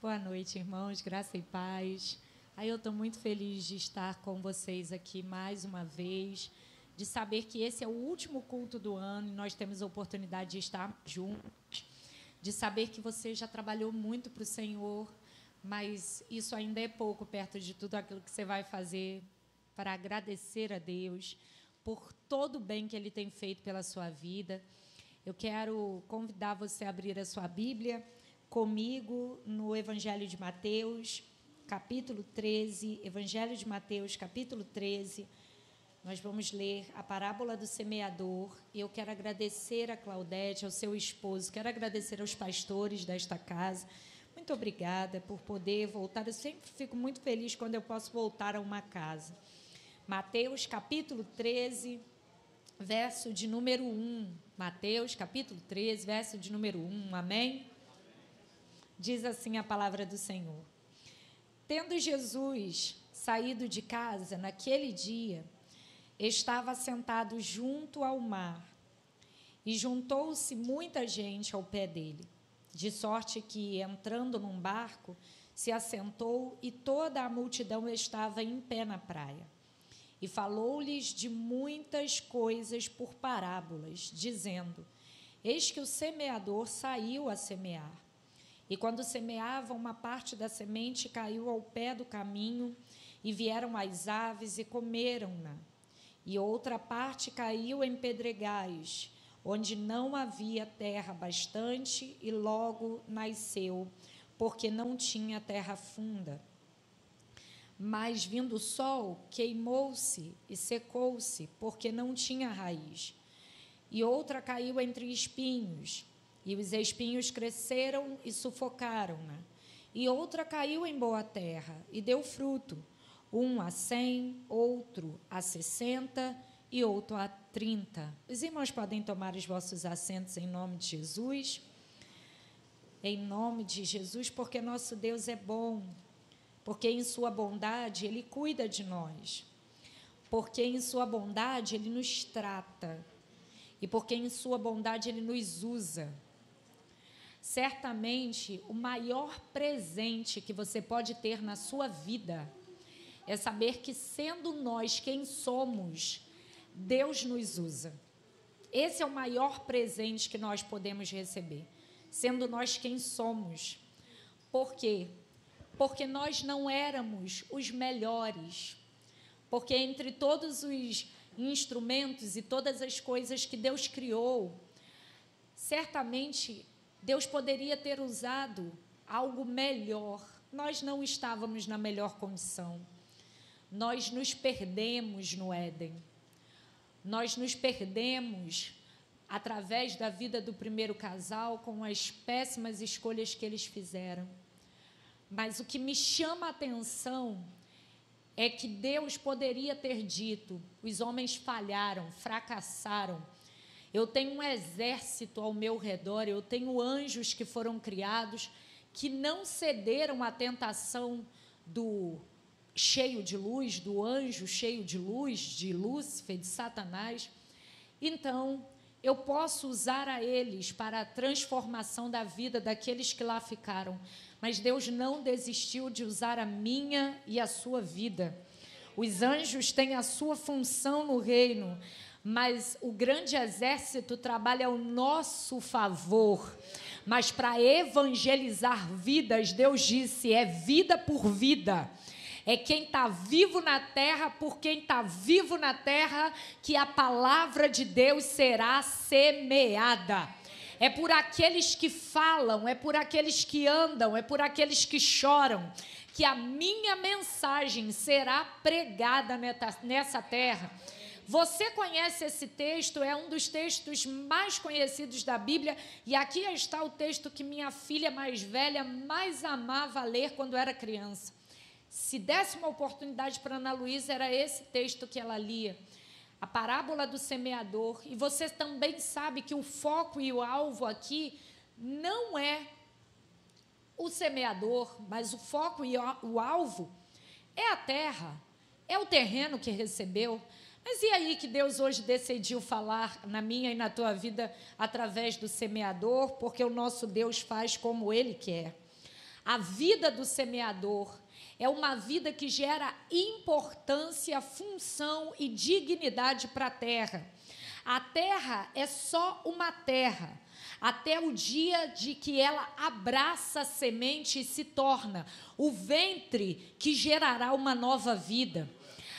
Boa noite, irmãos, graça e paz. Aí eu estou muito feliz de estar com vocês aqui mais uma vez, de saber que esse é o último culto do ano e nós temos a oportunidade de estar juntos, de saber que você já trabalhou muito para o Senhor, mas isso ainda é pouco perto de tudo aquilo que você vai fazer para agradecer a Deus por todo o bem que Ele tem feito pela sua vida. Eu quero convidar você a abrir a sua Bíblia comigo no Evangelho de Mateus, capítulo 13, Evangelho de Mateus, capítulo 13, nós vamos ler a parábola do semeador. Eu quero agradecer a Claudete, ao seu esposo, quero agradecer aos pastores desta casa. Muito obrigada por poder voltar. Eu sempre fico muito feliz quando eu posso voltar a uma casa. Mateus, capítulo 13, verso de número 1. Mateus, capítulo 13, verso de número 1. Amém? Diz assim a palavra do Senhor. Tendo Jesus saído de casa naquele dia, estava sentado junto ao mar, e juntou-se muita gente ao pé dele, de sorte que, entrando num barco, se assentou, e toda a multidão estava em pé na praia. E falou-lhes de muitas coisas por parábolas, dizendo: Eis que o semeador saiu a semear. E quando semeava, uma parte da semente caiu ao pé do caminho, e vieram as aves e comeram-na. E outra parte caiu em pedregais, onde não havia terra bastante, e logo nasceu, porque não tinha terra funda. Mas, vindo o sol, queimou-se e secou-se, porque não tinha raiz. E outra caiu entre espinhos, e os espinhos cresceram e sufocaram-na. E outra caiu em boa terra, e deu fruto, um a 100, outro a 60 e outro a 30. Os irmãos podem tomar os vossos assentos em nome de Jesus. Em nome de Jesus, porque nosso Deus é bom, porque em sua bondade Ele cuida de nós, porque em sua bondade Ele nos trata, e porque em sua bondade Ele nos usa. Certamente, o maior presente que você pode ter na sua vida é saber que, sendo nós quem somos, Deus nos usa. Esse é o maior presente que nós podemos receber, sendo nós quem somos. Por quê? Porque nós não éramos os melhores. Porque entre todos os instrumentos e todas as coisas que Deus criou, certamente Deus poderia ter usado algo melhor. Nós não estávamos na melhor condição. Nós nos perdemos no Éden. Nós nos perdemos através da vida do primeiro casal com as péssimas escolhas que eles fizeram. Mas o que me chama a atenção é que Deus poderia ter dito: os homens falharam, fracassaram. Eu tenho um exército ao meu redor, eu tenho anjos que foram criados, que não cederam à tentação do cheio de luz, do anjo cheio de luz, de Lúcifer, de Satanás. Então, eu posso usar a eles para a transformação da vida daqueles que lá ficaram. Mas Deus não desistiu de usar a minha e a sua vida. Os anjos têm a sua função no reino, mas o grande exército trabalha ao nosso favor. Mas para evangelizar vidas, Deus disse, é vida por vida. É quem está vivo na terra, por quem está vivo na terra, que a palavra de Deus será semeada. É por aqueles que falam, é por aqueles que andam, é por aqueles que choram, que a minha mensagem será pregada nessa terra. Você conhece esse texto, é um dos textos mais conhecidos da Bíblia, e aqui está o texto que minha filha mais velha mais amava ler quando era criança. Se desse uma oportunidade para Ana Luísa, era esse texto que ela lia, a parábola do semeador. E você também sabe que o foco e o alvo aqui não é o semeador, mas o foco e o alvo é a terra, é o terreno que recebeu. Mas e aí que Deus hoje decidiu falar na minha e na tua vida através do semeador, porque o nosso Deus faz como Ele quer. A vida do semeador é uma vida que gera importância, função e dignidade para a terra. A terra é só uma terra, até o dia de que ela abraça a semente e se torna o ventre que gerará uma nova vida.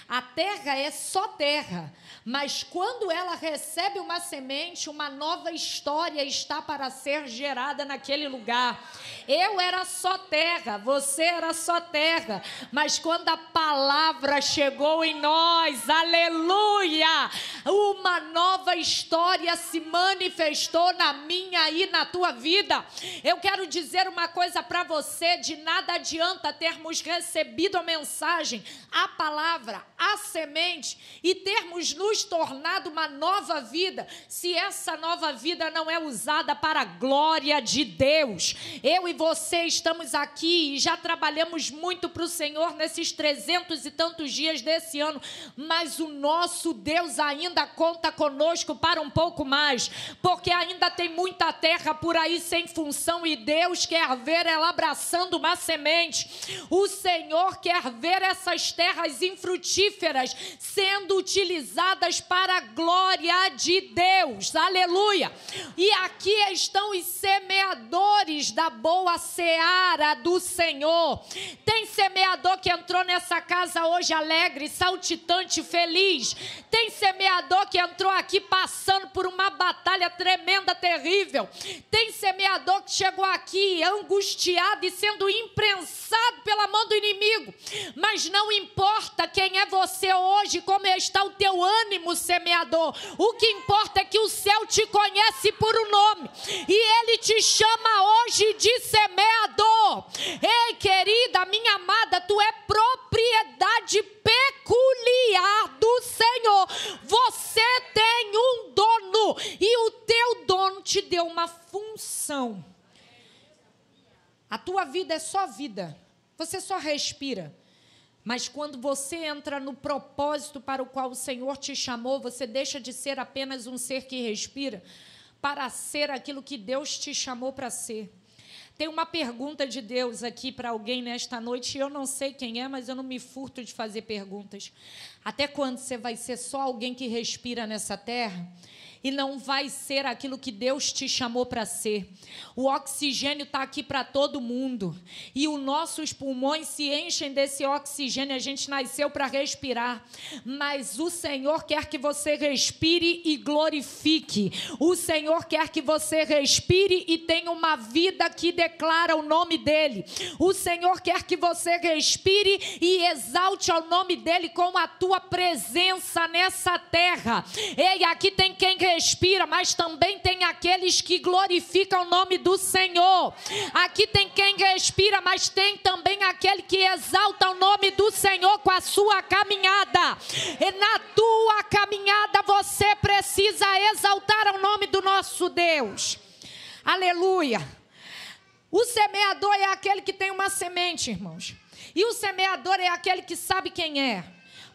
A terra é só terra, mas quando ela recebe uma semente, uma nova história está para ser gerada naquele lugar. Eu era só terra, você era só terra, mas quando a palavra chegou em nós, aleluia, uma nova história se manifestou na minha e na tua vida. Eu quero dizer uma coisa para você: de nada adianta termos recebido a mensagem, a palavra, a semente e termos nos tornado uma nova vida, se essa nova vida não é usada para a glória de Deus. Eu e você estamos aqui e já trabalhamos muito para o Senhor nesses 300 e tantos dias desse ano, mas o nosso Deus ainda conta conosco para um pouco mais, porque ainda tem muita terra por aí sem função e Deus quer ver ela abraçando uma semente. O Senhor quer ver essas terras infrutíferas sendo utilizadas para a glória de Deus, aleluia. E aqui estão os semeadores da boa seara do Senhor. Tem semeador que entrou nessa casa hoje alegre, saltitante, feliz. Tem semeador que entrou aqui passando por uma batalha tremenda, terrível. Tem semeador que chegou aqui angustiado e sendo imprensado pela mão do inimigo. Mas não importa quem é você hoje, como está o teu ânimo, semeador. O que importa é que o céu te conhece por um nome e ele te chama hoje de semeador. Ei, querida, minha amada, tu é propriedade peculiar do Senhor. Você tem um dono e o teu dono te deu uma função. A tua vida é só vida, você só respira. Mas quando você entra no propósito para o qual o Senhor te chamou, você deixa de ser apenas um ser que respira para ser aquilo que Deus te chamou para ser. Tem uma pergunta de Deus aqui para alguém nesta noite, e eu não sei quem é, mas eu não me furto de fazer perguntas. Até quando você vai ser só alguém que respira nessa terra? E não vai ser aquilo que Deus te chamou para ser. O oxigênio está aqui para todo mundo. E os nossos pulmões se enchem desse oxigênio. A gente nasceu para respirar. Mas o Senhor quer que você respire e glorifique. O Senhor quer que você respire e tenha uma vida que declara o nome dEle. O Senhor quer que você respire e exalte ao nome dEle com a tua presença nessa terra. Ei, aqui tem quem respira, mas também tem aqueles que glorificam o nome do Senhor. Aqui tem quem respira, mas tem também aquele que exalta o nome do Senhor com a sua caminhada. E na tua caminhada você precisa exaltar o nome do nosso Deus. Aleluia. O semeador é aquele que tem uma semente, irmãos. E o semeador é aquele que sabe quem é.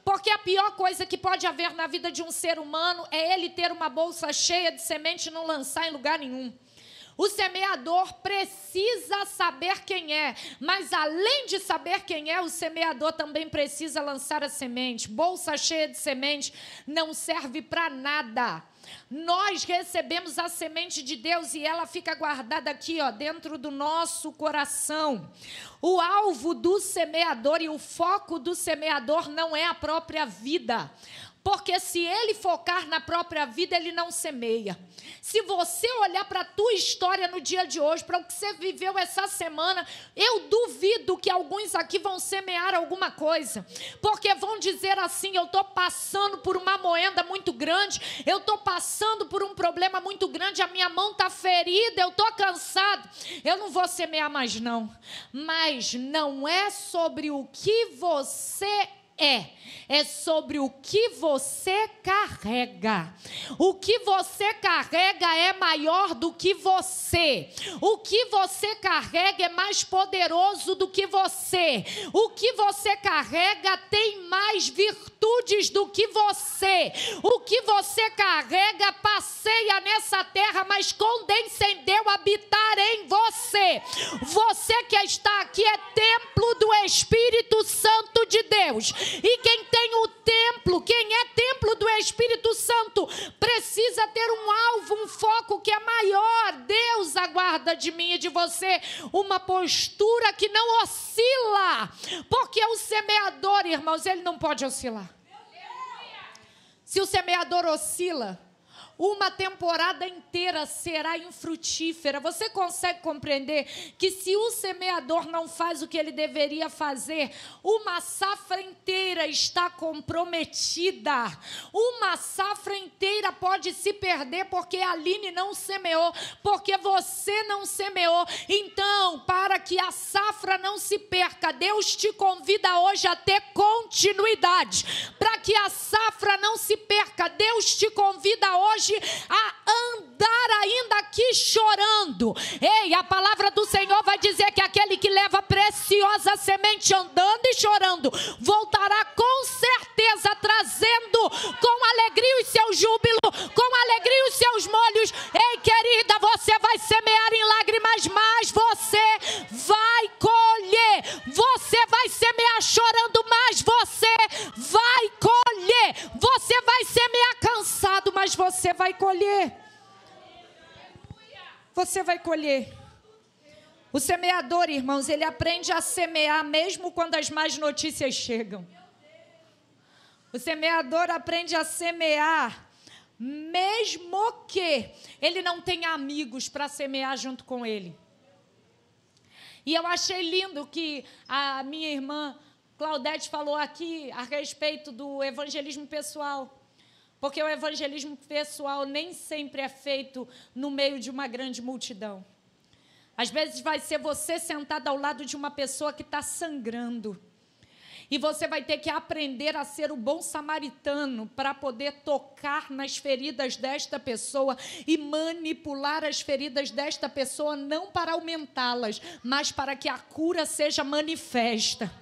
Porque a pior coisa que pode haver na vida de um ser humano é ele ter uma bolsa cheia de semente e não lançar em lugar nenhum. O semeador precisa saber quem é, mas além de saber quem é, o semeador também precisa lançar a semente. Bolsa cheia de semente não serve para nada. Nós recebemos a semente de Deus e ela fica guardada aqui, ó, dentro do nosso coração. O alvo do semeador e o foco do semeador não é a própria vida. Porque se ele focar na própria vida, ele não semeia. Se você olhar para a tua história no dia de hoje, para o que você viveu essa semana, eu duvido que alguns aqui vão semear alguma coisa. Porque vão dizer assim, eu estou passando por uma moenda muito grande, eu estou passando por um problema muito grande, a minha mão está ferida, eu estou cansado, eu não vou semear mais não. Mas não é sobre o que você é sobre o que você carrega. O que você carrega é maior do que você. O que você carrega é mais poderoso do que você. O que você carrega tem mais virtude virtudes do que você. O que você carrega passeia nessa terra, mas condescendeu habitar em você. Você que está aqui é templo do Espírito Santo de Deus. E quem tem o templo, quem é templo do Espírito Santo, precisa ter um alvo, um foco que é maior. Deus aguarda de mim e de você uma postura que não oscila. Porque o semeador, irmãos, ele não pode oscilar. Se o semeador oscila, uma temporada inteira será infrutífera. Você consegue compreender que se o semeador não faz o que ele deveria fazer, uma safra inteira está comprometida. Uma safra inteira pode se perder porque a Aline não semeou, porque você não semeou. Então, para que a safra não se perca, Deus te convida hoje a ter continuidade. Para que a safra não se perca, Deus te convida hoje a andar ainda aqui chorando. Ei, a palavra do Senhor vai dizer que aquele que leva preciosa semente andando e chorando, voltará com certeza trazendo com alegria o seu júbilo, com alegria os seus molhos. Ei, querida, você vai semear em lágrimas, mas você vai colher. Você vai semear chorando, mas você vai colher. Você vai semear cansado, mas você vai colher. Você vai colher. O semeador, irmãos, ele aprende a semear mesmo quando as más notícias chegam. O semeador aprende a semear mesmo que ele não tenha amigos para semear junto com ele. E eu achei lindo que a minha irmã Claudete falou aqui a respeito do evangelismo pessoal. Porque o evangelismo pessoal nem sempre é feito no meio de uma grande multidão. Às vezes vai ser você sentado ao lado de uma pessoa que está sangrando. E você vai ter que aprender a ser o bom samaritano para poder tocar nas feridas desta pessoa e manipular as feridas desta pessoa, não para aumentá-las, mas para que a cura seja manifesta.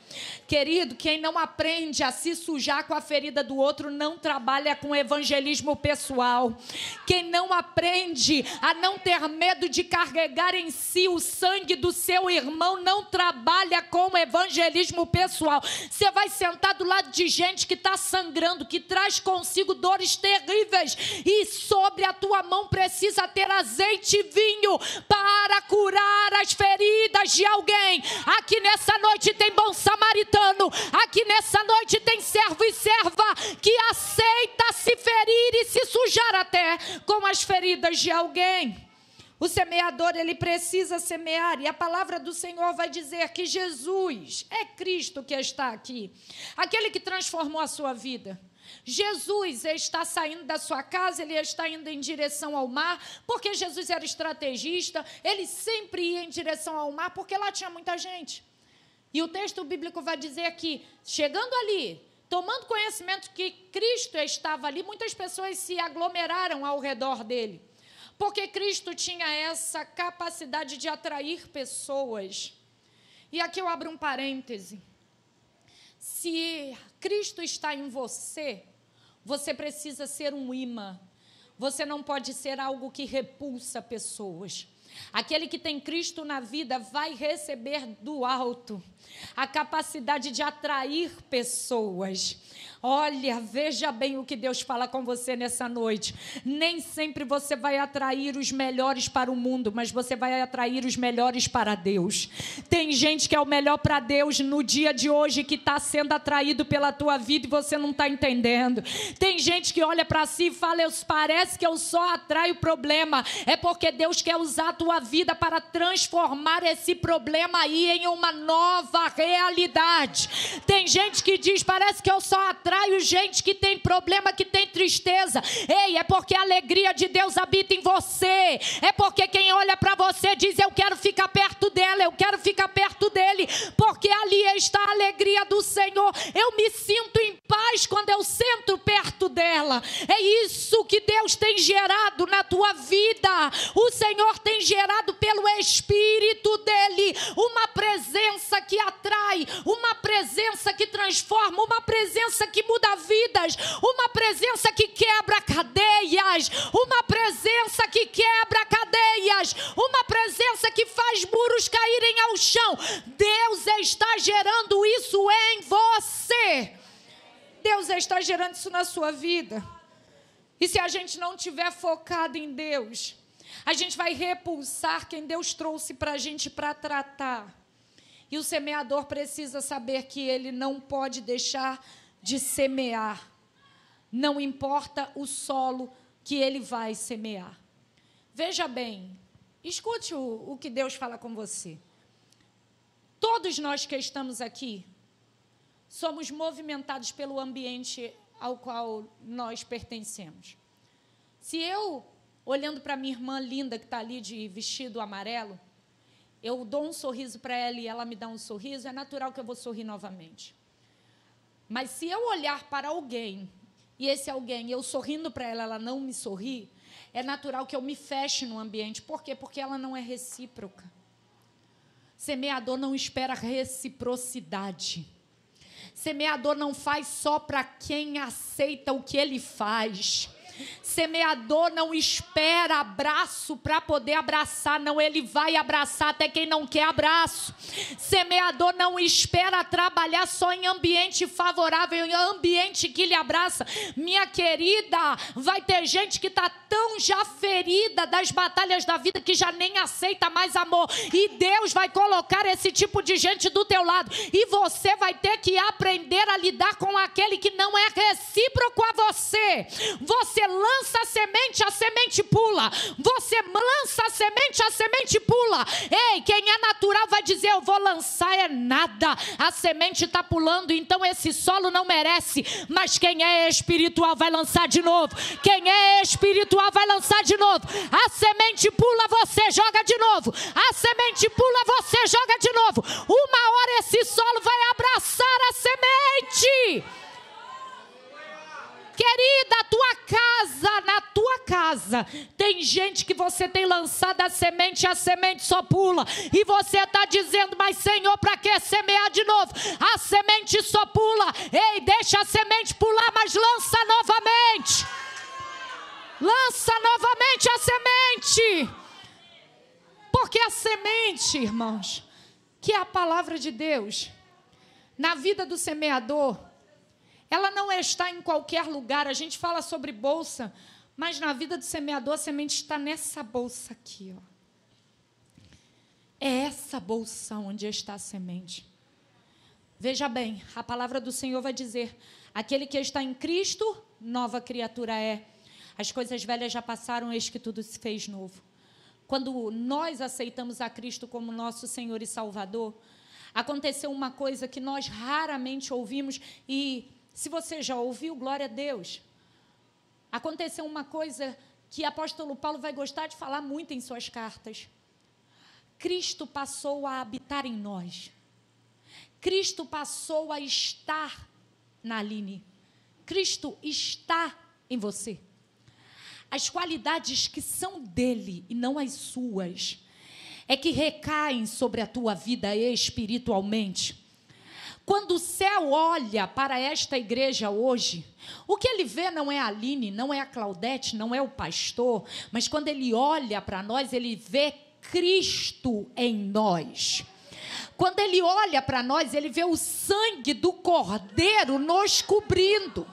Querido, quem não aprende a se sujar com a ferida do outro não trabalha com evangelismo pessoal. Quem não aprende a não ter medo de carregar em si o sangue do seu irmão não trabalha com evangelismo pessoal. Você vai sentar do lado de gente que está sangrando, que traz consigo dores terríveis, e sobre a tua mão precisa ter azeite e vinho para curar as feridas de alguém. Aqui nessa noite tem bom samaritano, aqui nessa noite tem servo e serva que aceita se ferir e se sujar até com as feridas de alguém. O semeador, ele precisa semear, e a palavra do Senhor vai dizer que Jesus é Cristo que está aqui, aquele que transformou a sua vida. Jesus está saindo da sua casa, ele está indo em direção ao mar, porque Jesus era estrategista, ele sempre ia em direção ao mar, porque lá tinha muita gente. E o texto bíblico vai dizer que, chegando ali, tomando conhecimento que Cristo estava ali, muitas pessoas se aglomeraram ao redor dele. Porque Cristo tinha essa capacidade de atrair pessoas. E aqui eu abro um parêntese. Se Cristo está em você, você precisa ser um imã. Você não pode ser algo que repulsa pessoas. Aquele que tem Cristo na vida vai receber do alto a capacidade de atrair pessoas. Olha, veja bem o que Deus fala com você nessa noite. Nem sempre você vai atrair os melhores para o mundo, mas você vai atrair os melhores para Deus. Tem gente que é o melhor para Deus no dia de hoje, que está sendo atraído pela tua vida e você não está entendendo. Tem gente que olha para si e fala, parece que eu só atraio problema. É porque Deus quer usar a tua vida para transformar esse problema aí em uma nova realidade. Tem gente que diz, parece que eu só atraio gente que tem problema, que tem tristeza. Ei, é porque a alegria de Deus habita em você. É porque quem olha para você diz, eu quero ficar perto dela, eu quero ficar perto dele, porque ali está a alegria do Senhor. Eu me sinto em paz quando eu sento perto dela. É isso que Deus tem gerado na tua vida. O Senhor tem gerado pelo Espírito dele uma presença que atrai, uma presença que transforma, uma presença que muda a vida. Deus está gerando isso em você. Deus está gerando isso na sua vida. E se a gente não estiver focado em Deus, a gente vai repulsar quem Deus trouxe para a gente para tratar. E o semeador precisa saber que ele não pode deixar de semear. Não importa o solo que ele vai semear. Veja bem, escute o que Deus fala com você. Todos nós que estamos aqui somos movimentados pelo ambiente ao qual nós pertencemos. Se eu, olhando para minha irmã linda que está ali de vestido amarelo, eu dou um sorriso para ela e ela me dá um sorriso, é natural que eu vou sorrir novamente. Mas se eu olhar para alguém, e esse alguém, eu sorrindo para ela, ela não me sorri, é natural que eu me feche no ambiente. Por quê? Porque ela não é recíproca. Semeador não espera reciprocidade. Semeador não faz só para quem aceita o que ele faz. Semeador não espera abraço para poder abraçar, não, ele vai abraçar até quem não quer abraço. Semeador não espera trabalhar só em ambiente favorável, em ambiente que lhe abraça. Minha querida, vai ter gente que está tão já ferida das batalhas da vida que já nem aceita mais amor, e Deus vai colocar esse tipo de gente do teu lado, e você vai ter que aprender a lidar com aquele que não é recíproco a você. Você lança a semente pula. Você lança a semente pula. Ei, quem é natural vai dizer, eu vou lançar é nada. A semente está pulando, então esse solo não merece. Mas quem é espiritual vai lançar de novo. Quem é espiritual vai lançar de novo. A semente pula, você joga de novo. A semente pula, você joga de novo. Uma hora esse solo vai abraçar a semente. Querida, na tua casa, tem gente que você tem lançado a semente só pula. E você está dizendo, mas Senhor, para que semear de novo? A semente só pula. Ei, deixa a semente pular, mas lança novamente. Lança novamente a semente. Porque a semente, irmãos, que é a palavra de Deus, na vida do semeador, ela não está em qualquer lugar. A gente fala sobre bolsa, mas na vida do semeador, a semente está nessa bolsa aqui, ó. É essa bolsa onde está a semente. Veja bem, a palavra do Senhor vai dizer, aquele que está em Cristo, nova criatura é. As coisas velhas já passaram, eis que tudo se fez novo. Quando nós aceitamos a Cristo como nosso Senhor e Salvador, aconteceu uma coisa que nós raramente ouvimos, e se você já ouviu, glória a Deus. Aconteceu uma coisa que o apóstolo Paulo vai gostar de falar muito em suas cartas. Cristo passou a habitar em nós. Cristo passou a estar na Aline. Cristo está em você. As qualidades que são dele e não as suas, é que recaem sobre a tua vida espiritualmente. Quando o céu olha para esta igreja hoje, o que ele vê não é a Aline, não é a Claudete, não é o pastor, mas quando ele olha para nós, ele vê Cristo em nós. Quando ele olha para nós, ele vê o sangue do Cordeiro nos cobrindo.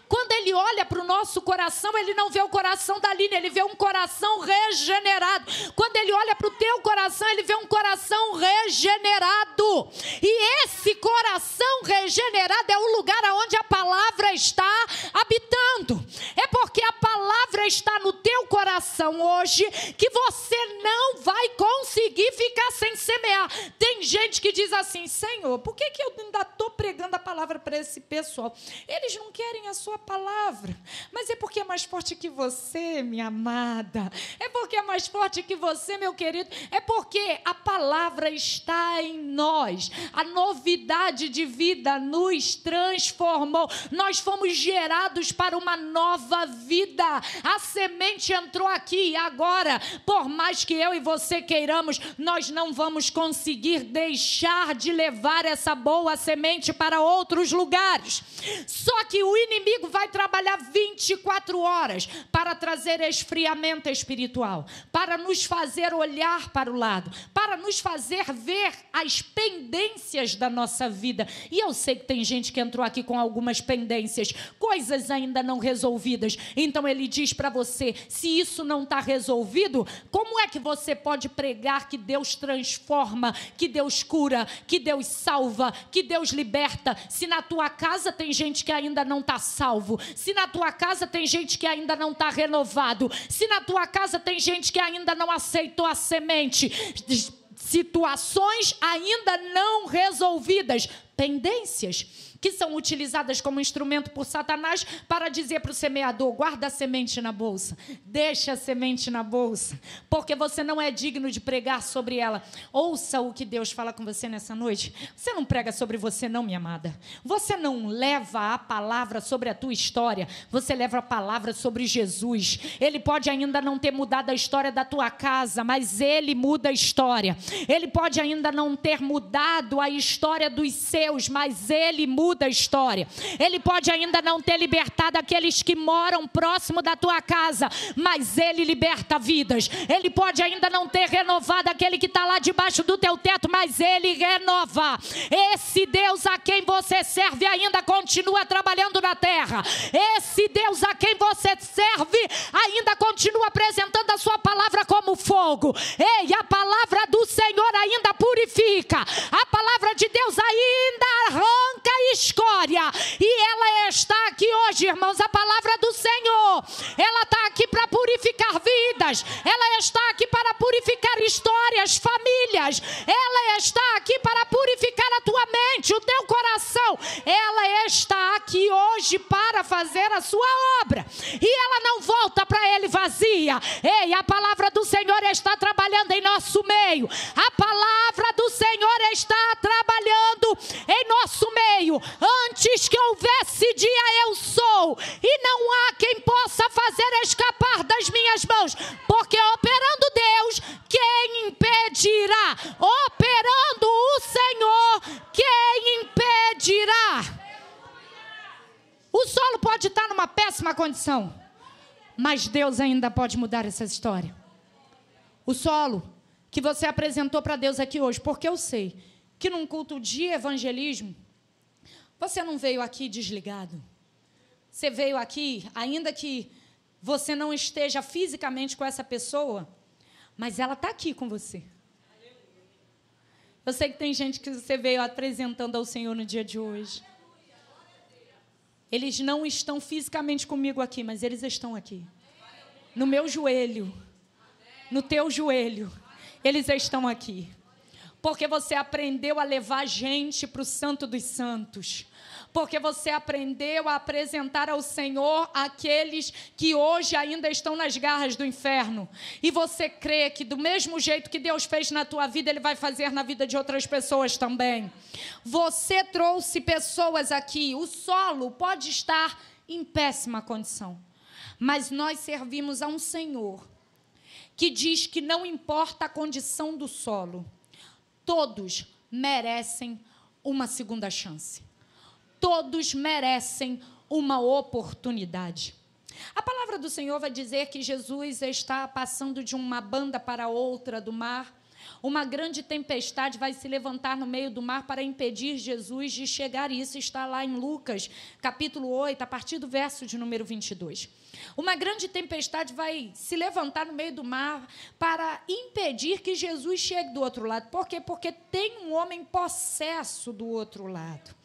Quando ele olha para o nosso coração, ele não vê o coração da Aline, ele vê um coração regenerado. Quando ele olha para o teu coração, ele vê um coração regenerado. E esse coração regenerado é o lugar onde a palavra está habitando. É porque a palavra está no teu coração hoje que você não vai conseguir ficar sem semear. Tem gente que diz assim, Senhor, por que eu ainda estou pregando a palavra para esse pessoal? Eles não querem a sua palavra, mas é porque é mais forte que você, minha amada, é porque é mais forte que você, meu querido, é porque a palavra está em nós, a novidade de vida nos transformou, nós fomos gerados para uma nova vida, a semente entrou aqui e agora, por mais que eu e você queiramos, nós não vamos conseguir conseguir deixar de levar essa boa semente para outros lugares. Só que o inimigo vai trabalhar 24 horas para trazer esfriamento espiritual, para nos fazer olhar para o lado, para nos fazer ver as pendências da nossa vida. E eu sei que tem gente que entrou aqui com algumas pendências, coisas ainda não resolvidas. Então ele diz para você, se isso não está resolvido, como é que você pode pregar que Deus transforma, que Deus cura, que Deus salva, que Deus liberta, se na tua casa tem gente que ainda não está salvo, se na tua casa tem gente que ainda não está renovado, se na tua casa tem gente que ainda não aceitou a semente, situações ainda não resolvidas, pendências que são utilizadas como instrumento por Satanás para dizer para o semeador, guarda a semente na bolsa, deixa a semente na bolsa, porque você não é digno de pregar sobre ela. Ouça o que Deus fala com você nessa noite. Você não prega sobre você não, minha amada. Você não leva a palavra sobre a tua história, você leva a palavra sobre Jesus. Ele pode ainda não ter mudado a história da tua casa, mas Ele muda a história. Ele pode ainda não ter mudado a história dos seus, mas Ele muda a história. Ele pode ainda não ter libertado aqueles que moram próximo da tua casa, mas Ele liberta vidas. Ele pode ainda não ter renovado aquele que está lá debaixo do teu teto, mas Ele renova. Esse Deus a quem você serve ainda continua trabalhando na terra. Esse Deus a quem você serve ainda continua apresentando a sua palavra como fogo. Ei, a palavra do Senhor ainda purifica. A palavra de Deus ainda arranca escória, e ela está aqui hoje, irmãos. A palavra do Senhor, ela está aqui para purificar vidas, ela está aqui para purificar histórias, famílias, ela está aqui para purificar a tua mente, o teu coração. Ela está aqui hoje para fazer a sua obra, e ela não volta para Ele vazia. Ei, a palavra do Senhor está trabalhando em nosso meio, a palavra do Senhor está trabalhando em nosso meio. Antes que houvesse dia, eu sou, e não há quem possa fazer escapar das minhas mãos, porque operando Deus, quem impedirá? Operando o Senhor, quem impedirá? O solo pode estar numa péssima condição, mas Deus ainda pode mudar essa história. O solo que você apresentou para Deus aqui hoje, porque eu sei que num culto de evangelismo, você não veio aqui desligado. Você veio aqui, ainda que você não esteja fisicamente com essa pessoa, mas ela está aqui com você. Eu sei que tem gente que você veio apresentando ao Senhor no dia de hoje. Eles não estão fisicamente comigo aqui, mas eles estão aqui. No meu joelho, no teu joelho, eles estão aqui. Porque você aprendeu a levar gente para o Santo dos Santos. Porque você aprendeu a apresentar ao Senhor aqueles que hoje ainda estão nas garras do inferno. E você crê que do mesmo jeito que Deus fez na tua vida, Ele vai fazer na vida de outras pessoas também. Você trouxe pessoas aqui. O solo pode estar em péssima condição, mas nós servimos a um Senhor que diz que não importa a condição do solo, todos merecem uma segunda chance. Todos merecem uma oportunidade. A palavra do Senhor vai dizer que Jesus está passando de uma banda para outra do mar. Uma grande tempestade vai se levantar no meio do mar para impedir Jesus de chegar. Isso está lá em Lucas, capítulo 8, a partir do verso de número 22. Uma grande tempestade vai se levantar no meio do mar para impedir que Jesus chegue do outro lado. Por quê? Porque tem um homem possesso do outro lado.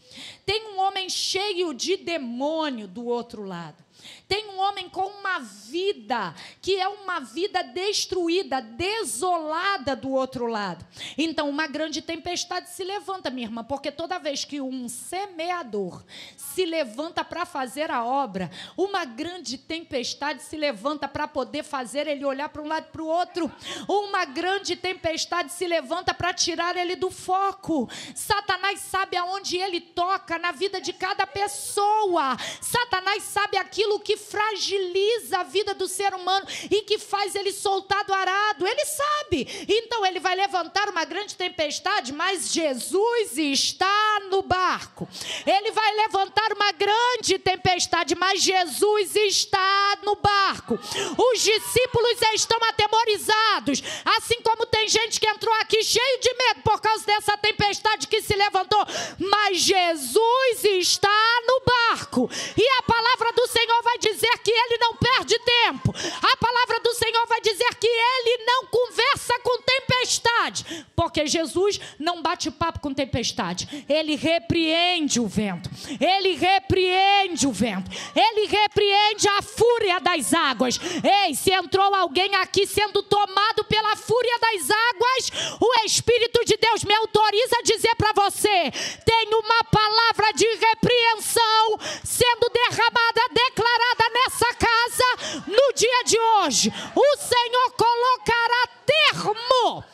Tem um homem cheio de demônio do outro lado. Tem um homem com uma vida que é uma vida destruída, desolada do outro lado. Então, uma grande tempestade se levanta, minha irmã, porque toda vez que um semeador se levanta para fazer a obra, uma grande tempestade se levanta para poder fazer ele olhar para um lado e para o outro. Uma grande tempestade se levanta para tirar ele do foco. Satanás sabe aonde ele toca na vida de cada pessoa. Satanás sabe aquilo aquilo que fragiliza a vida do ser humano e que faz ele soltar do arado. Ele sabe. Então ele vai levantar uma grande tempestade, mas Jesus está no barco. Ele vai levantar uma grande tempestade, mas Jesus está no barco. Os discípulos estão atemorizados, assim como tem gente que entrou aqui cheio de medo por causa dessa tempestade que se levantou, mas Jesus está no barco, e a palavra do Senhor vai dizer que ele não perde tempo. A palavra do Senhor vai dizer que ele não conversa com tempestade, porque Jesus não bate papo com tempestade. Ele repreende o vento, ele repreende o vento, ele repreende a fúria das águas. Ei, se entrou alguém aqui sendo tomado pela fúria das águas, o Espírito de Deus me autoriza a dizer para você: tem uma palavra de repreensão sendo derramada, declarada nessa casa no dia de hoje. O Senhor colocará termo.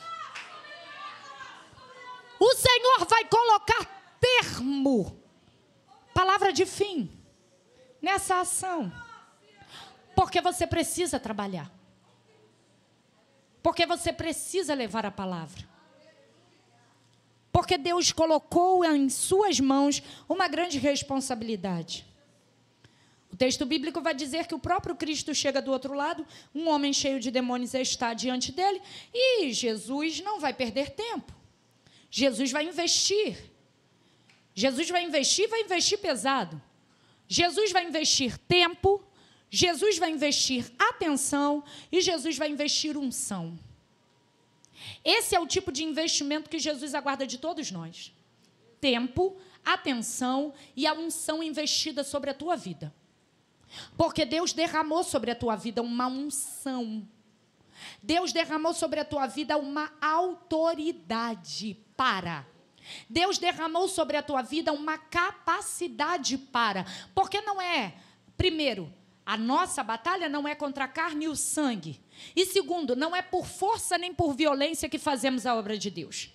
O Senhor vai colocar termo, palavra de fim, nessa ação. Porque você precisa trabalhar. Porque você precisa levar a palavra. Porque Deus colocou em suas mãos uma grande responsabilidade. O texto bíblico vai dizer que o próprio Cristo chega do outro lado, um homem cheio de demônios está diante dele, e Jesus não vai perder tempo. Jesus vai investir. Jesus vai investir pesado. Jesus vai investir tempo, Jesus vai investir atenção e Jesus vai investir unção. Esse é o tipo de investimento que Jesus aguarda de todos nós. Tempo, atenção e a unção investida sobre a tua vida. Porque Deus derramou sobre a tua vida uma unção. Deus derramou sobre a tua vida uma autoridade para. Deus derramou sobre a tua vida uma capacidade para. Porque não é, primeiro, a nossa batalha não é contra a carne e o sangue. E segundo, não é por força nem por violência que fazemos a obra de Deus.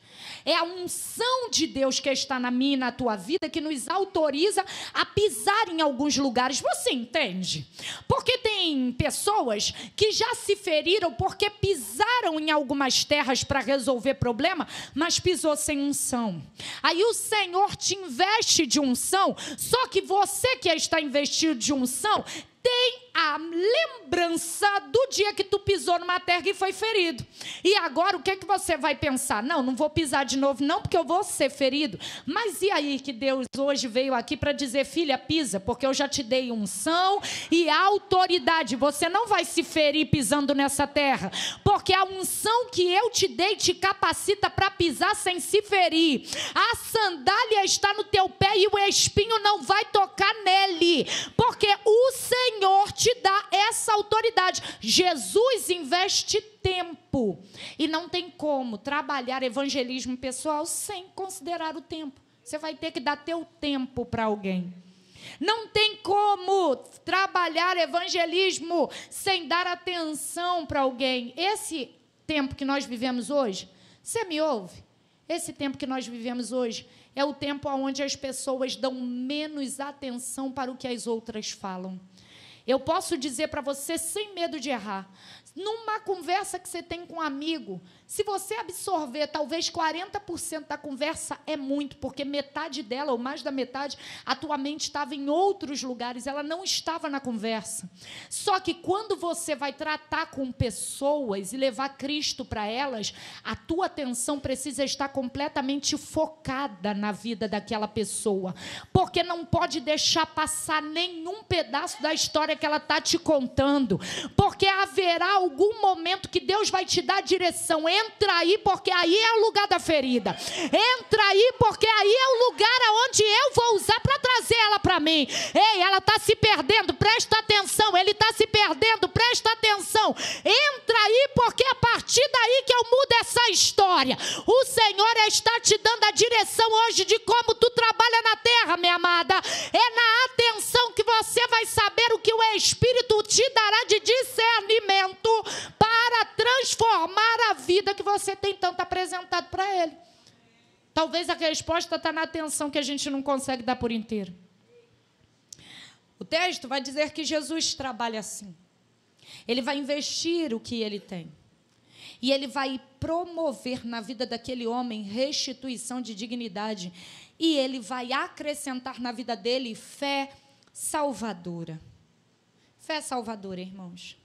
É a unção de Deus que está na minha e na tua vida que nos autoriza a pisar em alguns lugares. Você entende? Porque tem pessoas que já se feriram porque pisaram em algumas terras para resolver problema, mas pisou sem unção. Aí o Senhor te investe de unção, só que você que está investido de unção tem a lembrança do dia que tu pisou numa terra e foi ferido. E agora o que é que você vai pensar? Não vou pisar de novo não, porque eu vou ser ferido. Mas e aí que Deus hoje veio aqui para dizer: filha, pisa, porque eu já te dei unção e autoridade. Você não vai se ferir pisando nessa terra, porque a unção que eu te dei te capacita para pisar sem se ferir. A sandália está no teu pé e o espinho não vai tocar nele, porque o Senhor te dá essa autoridade. Jesus investe tempo. E não tem como trabalhar evangelismo pessoal sem considerar o tempo. Você vai ter que dar teu tempo para alguém. Não tem como trabalhar evangelismo sem dar atenção para alguém. Esse tempo que nós vivemos hoje, você me ouve? Esse tempo que nós vivemos hoje é o tempo onde as pessoas dão menos atenção para o que as outras falam. Eu posso dizer para você, sem medo de errar, numa conversa que você tem com um amigo, se você absorver talvez 40% da conversa, é muito, porque metade dela, ou mais da metade, a tua mente estava em outros lugares, ela não estava na conversa. Só que quando você vai tratar com pessoas e levar Cristo para elas, a tua atenção precisa estar completamente focada na vida daquela pessoa, porque não pode deixar passar nenhum pedaço da história que ela está te contando, porque haverá algum momento que Deus vai te dar direção. Entra aí, porque aí é o lugar da ferida. Entra aí, porque aí é o lugar onde eu vou usar para trazer ela para mim. Ei, ela está se perdendo, presta atenção. Ele está se perdendo, presta atenção. Entra aí, porque é a partir daí que eu mudo essa história. O Senhor está te dando a direção hoje de como tu trabalha na terra, minha amada. É na atenção que você vai saber o que o Espírito te dará de discernimento para transformar a vida que você tem tanto apresentado para Ele. Talvez a resposta está na atenção que a gente não consegue dar por inteiro. O texto vai dizer que Jesus trabalha assim. Ele vai investir o que ele tem. E ele vai promover na vida daquele homem restituição de dignidade. E ele vai acrescentar na vida dele fé salvadora. Fé salvadora, irmãos.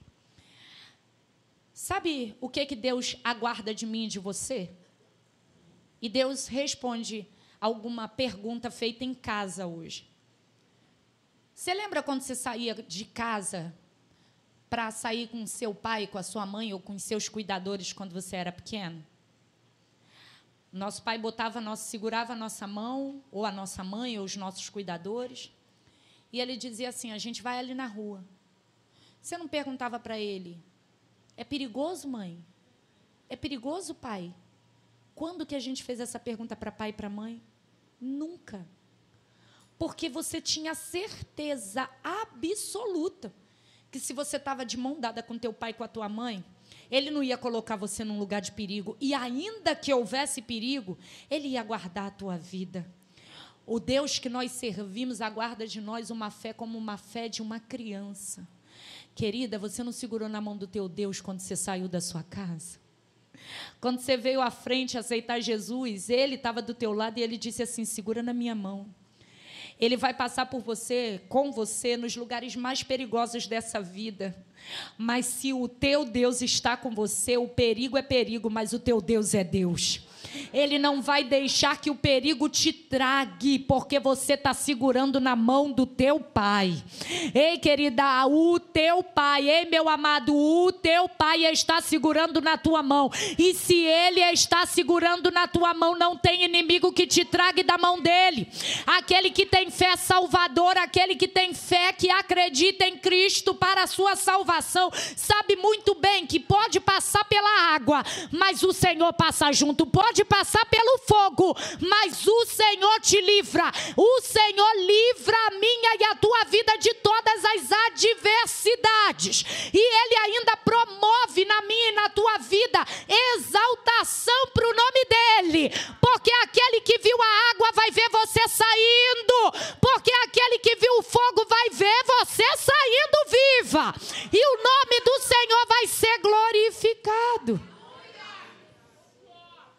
Sabe o que Deus aguarda de mim e de você? E Deus responde alguma pergunta feita em casa hoje. Você lembra quando você saía de casa para sair com seu pai, com a sua mãe ou com os seus cuidadores quando você era pequeno? Nosso pai segurava a nossa mão, ou a nossa mãe, ou os nossos cuidadores, e ele dizia assim: a gente vai ali na rua. Você não perguntava para ele: é perigoso, mãe? É perigoso, pai? Quando que a gente fez essa pergunta para pai e para mãe? Nunca. Porque você tinha certeza absoluta que se você estava de mão dada com teu pai e com a tua mãe, ele não ia colocar você num lugar de perigo. E ainda que houvesse perigo, ele ia guardar a tua vida. O Deus que nós servimos aguarda de nós uma fé como uma fé de uma criança. Querida, você não segurou na mão do teu Deus quando você saiu da sua casa? Quando você veio à frente aceitar Jesus, ele estava do teu lado e ele disse assim: segura na minha mão. Ele vai passar por você, com você, nos lugares mais perigosos dessa vida. Mas se o teu Deus está com você, o perigo é perigo, mas o teu Deus é Deus. Ele não vai deixar que o perigo te trague, porque você está segurando na mão do teu pai. Ei, querida, o teu pai, ei, meu amado, o teu pai está segurando na tua mão. E se ele está segurando na tua mão, não tem inimigo que te trague da mão dele. Aquele que tem fé salvadora, aquele que tem fé, que acredita em Cristo para a sua salvação, sabe muito bem que pode passar pela água, mas o Senhor passa junto. Pode passar pelo fogo, mas o Senhor te livra. O Senhor livra a minha e a tua vida de todas as adversidades. E Ele ainda promove na minha e na tua vida exaltação para o nome dEle. Porque aquele que viu a água vai ver você saindo. Porque aquele que viu o fogo vai ver você saindo viva. E o nome do Senhor vai ser glorificado.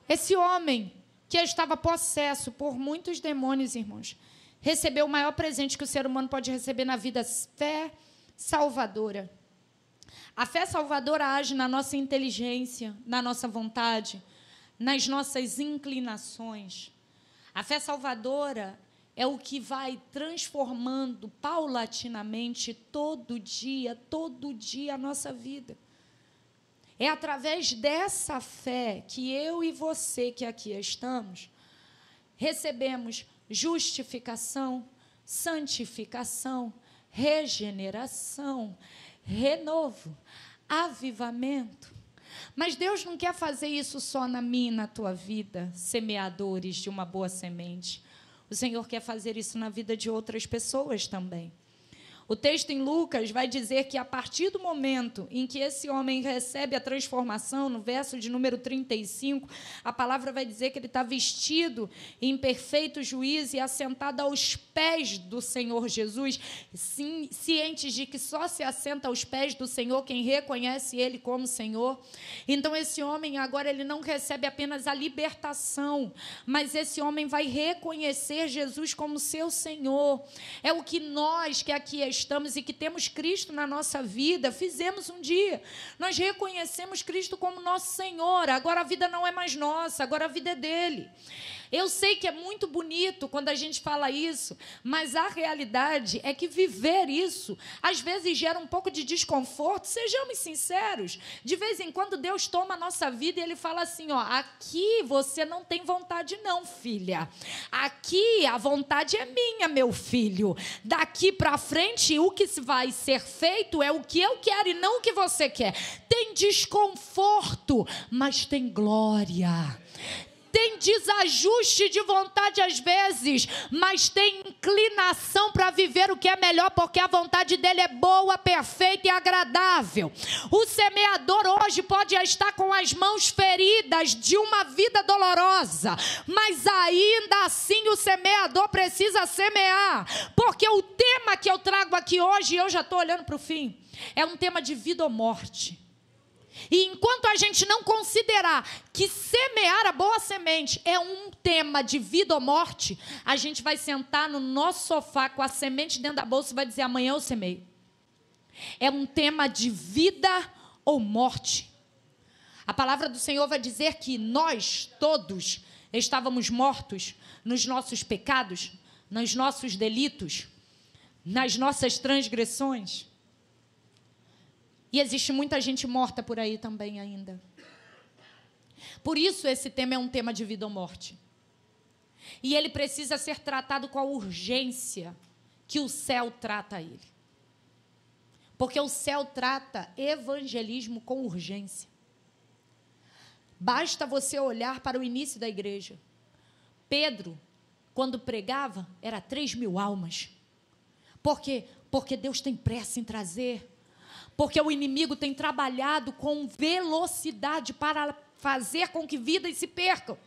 Esse homem, que estava possesso por muitos demônios, irmãos, recebeu o maior presente que o ser humano pode receber na vida: fé salvadora. A fé salvadora age na nossa inteligência, na nossa vontade, nas nossas inclinações. A fé salvadora é o que vai transformando paulatinamente todo dia a nossa vida. É através dessa fé que eu e você que aqui estamos, recebemos justificação, santificação, regeneração, renovo, avivamento. Mas Deus não quer fazer isso só na minha e na tua vida, semeadores de uma boa semente. O Senhor quer fazer isso na vida de outras pessoas também. O texto em Lucas vai dizer que a partir do momento em que esse homem recebe a transformação, no verso de número 35, a palavra vai dizer que ele está vestido em perfeito juízo e assentado aos pés do Senhor Jesus, cientes de que só se assenta aos pés do Senhor quem reconhece Ele como Senhor. Então esse homem agora ele não recebe apenas a libertação, mas esse homem vai reconhecer Jesus como seu Senhor. É o que nós que aqui estamos e que temos Cristo na nossa vida, fizemos um dia. Nós reconhecemos Cristo como nosso Senhor. Agora a vida não é mais nossa, agora a vida é dele. Eu sei que é muito bonito quando a gente fala isso, mas a realidade é que viver isso, às vezes, gera um pouco de desconforto. Sejamos sinceros. De vez em quando, Deus toma a nossa vida e Ele fala assim, ó, aqui você não tem vontade não, filha. Aqui a vontade é minha, meu filho. Daqui para frente, o que vai ser feito é o que eu quero e não o que você quer. Tem desconforto, mas tem glória. Tem desajuste de vontade às vezes, mas tem inclinação para viver o que é melhor, porque a vontade dele é boa, perfeita e agradável. O semeador hoje pode estar com as mãos feridas de uma vida dolorosa, mas ainda assim o semeador precisa semear. Porque o tema que eu trago aqui hoje, eu já estou olhando para o fim, é um tema de vida ou morte. E enquanto a gente não considerar que semear a boa semente é um tema de vida ou morte, a gente vai sentar no nosso sofá com a semente dentro da bolsa e vai dizer: amanhã eu semeio. É um tema de vida ou morte. A palavra do Senhor vai dizer que nós todos estávamos mortos nos nossos pecados, nos nossos delitos, nas nossas transgressões. E existe muita gente morta por aí também ainda. Por isso esse tema é um tema de vida ou morte. E ele precisa ser tratado com a urgência que o céu trata ele. Porque o céu trata evangelismo com urgência. Basta você olhar para o início da igreja. Pedro, quando pregava, era 3.000 almas. Por quê? Porque Deus tem pressa em trazer. Porque o inimigo tem trabalhado com velocidade para fazer com que vidas se percam.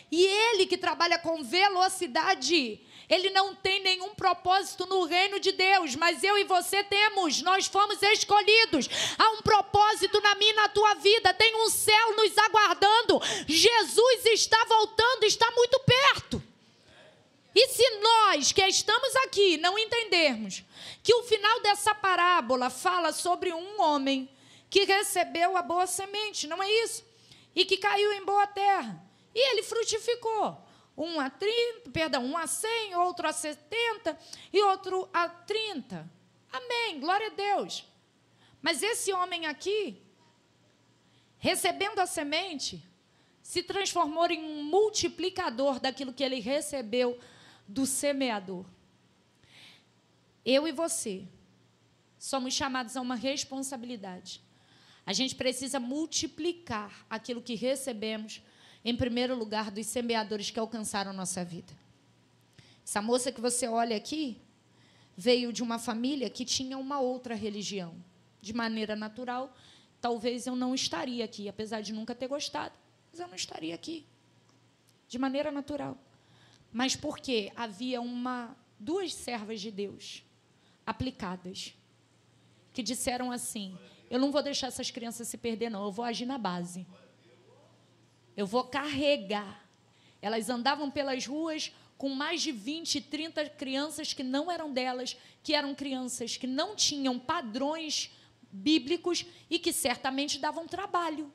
E ele que trabalha com velocidade, ele não tem nenhum propósito no reino de Deus, mas eu e você temos, nós fomos escolhidos. Há um propósito na minha e na tua vida, tem um céu nos aguardando. Jesus está voltando, está muito perto. E se nós que estamos aqui não entendermos que o final dessa parábola fala sobre um homem que recebeu a boa semente, não é isso? E que caiu em boa terra. E ele frutificou. Um a 100, outro a 70 e outro a 30. Amém, glória a Deus. Mas esse homem aqui, recebendo a semente, se transformou em um multiplicador daquilo que ele recebeu do semeador. Eu e você somos chamados a uma responsabilidade. A gente precisa multiplicar aquilo que recebemos, em primeiro lugar, dos semeadores que alcançaram a nossa vida. Essa moça que você olha aqui veio de uma família que tinha uma outra religião. De maneira natural, talvez eu não estaria aqui, apesar de nunca ter gostado, mas eu não estaria aqui. De maneira natural. Mas porque havia duas servas de Deus aplicadas, que disseram assim: eu não vou deixar essas crianças se perder, não, eu vou agir na base. Eu vou carregar. Elas andavam pelas ruas com mais de 20, 30 crianças que não eram delas, que eram crianças que não tinham padrões bíblicos e que certamente davam trabalho.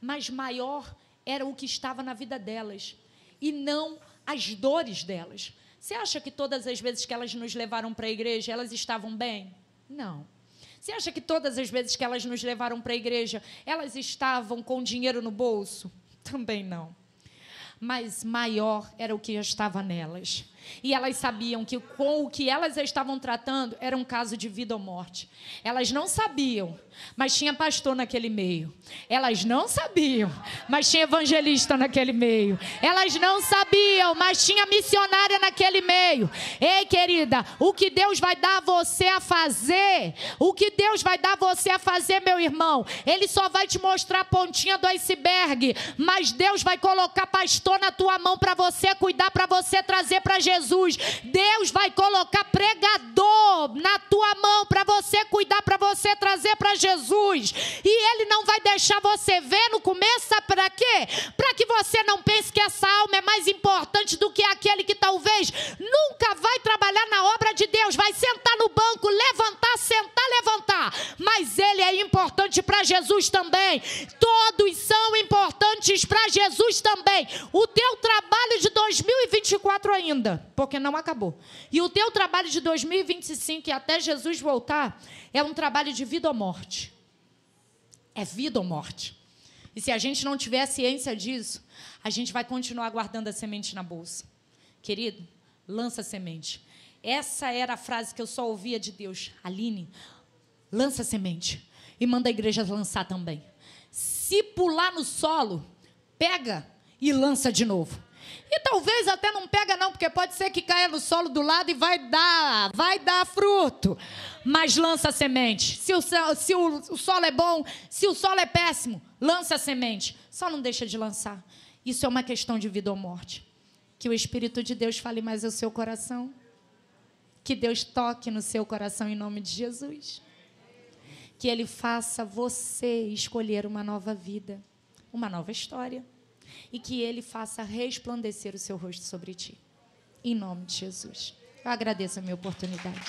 Mas maior era o que estava na vida delas, e não as dores delas. Você acha que todas as vezes que elas nos levaram para a igreja, elas estavam bem? Não. Você acha que todas as vezes que elas nos levaram para a igreja, elas estavam com dinheiro no bolso? Também não. Mas maior era o que estava nelas. E elas sabiam que com o que elas estavam tratando era um caso de vida ou morte. Elas não sabiam, mas tinha pastor naquele meio. Elas não sabiam, mas tinha evangelista naquele meio. Elas não sabiam, mas tinha missionária naquele meio. Ei, querida, o que Deus vai dar a você a fazer, o que Deus vai dar a você a fazer, meu irmão, Ele só vai te mostrar a pontinha do iceberg, mas Deus vai colocar pastor na tua mão para você cuidar, para você trazer para Jesus. Deus vai colocar pregador na tua mão para você cuidar, para você trazer para Jesus. E Ele não vai deixar você ver no começo, sabe para quê? Para que você não pense que essa alma é mais importante do que aquele que talvez nunca vai trabalhar na obra de Deus, vai sentar no banco, levantar, sentar, levantar. Mas ele é importante para Jesus também. Todos são importantes para Jesus também. O teu trabalho de 2024 ainda, porque não acabou. E o teu trabalho de 2025 e até Jesus voltar é um trabalho de vida ou morte. É vida ou morte. E se a gente não tiver ciência disso, a gente vai continuar guardando a semente na bolsa. Querido, lança a semente. Essa era a frase que eu só ouvia de Deus. Aline, lança a semente. E manda a igreja lançar também. Se pular no solo, pega e lança de novo. E talvez até não pega não, porque pode ser que caia no solo do lado e vai dar fruto. Mas lança a semente. Se o solo é bom, se o solo é péssimo, lança a semente. Só não deixa de lançar. Isso é uma questão de vida ou morte. Que o Espírito de Deus fale mais ao seu coração. Que Deus toque no seu coração em nome de Jesus. Que Ele faça você escolher uma nova vida, uma nova história. E que Ele faça resplandecer o seu rosto sobre ti. Em nome de Jesus. Eu agradeço a minha oportunidade.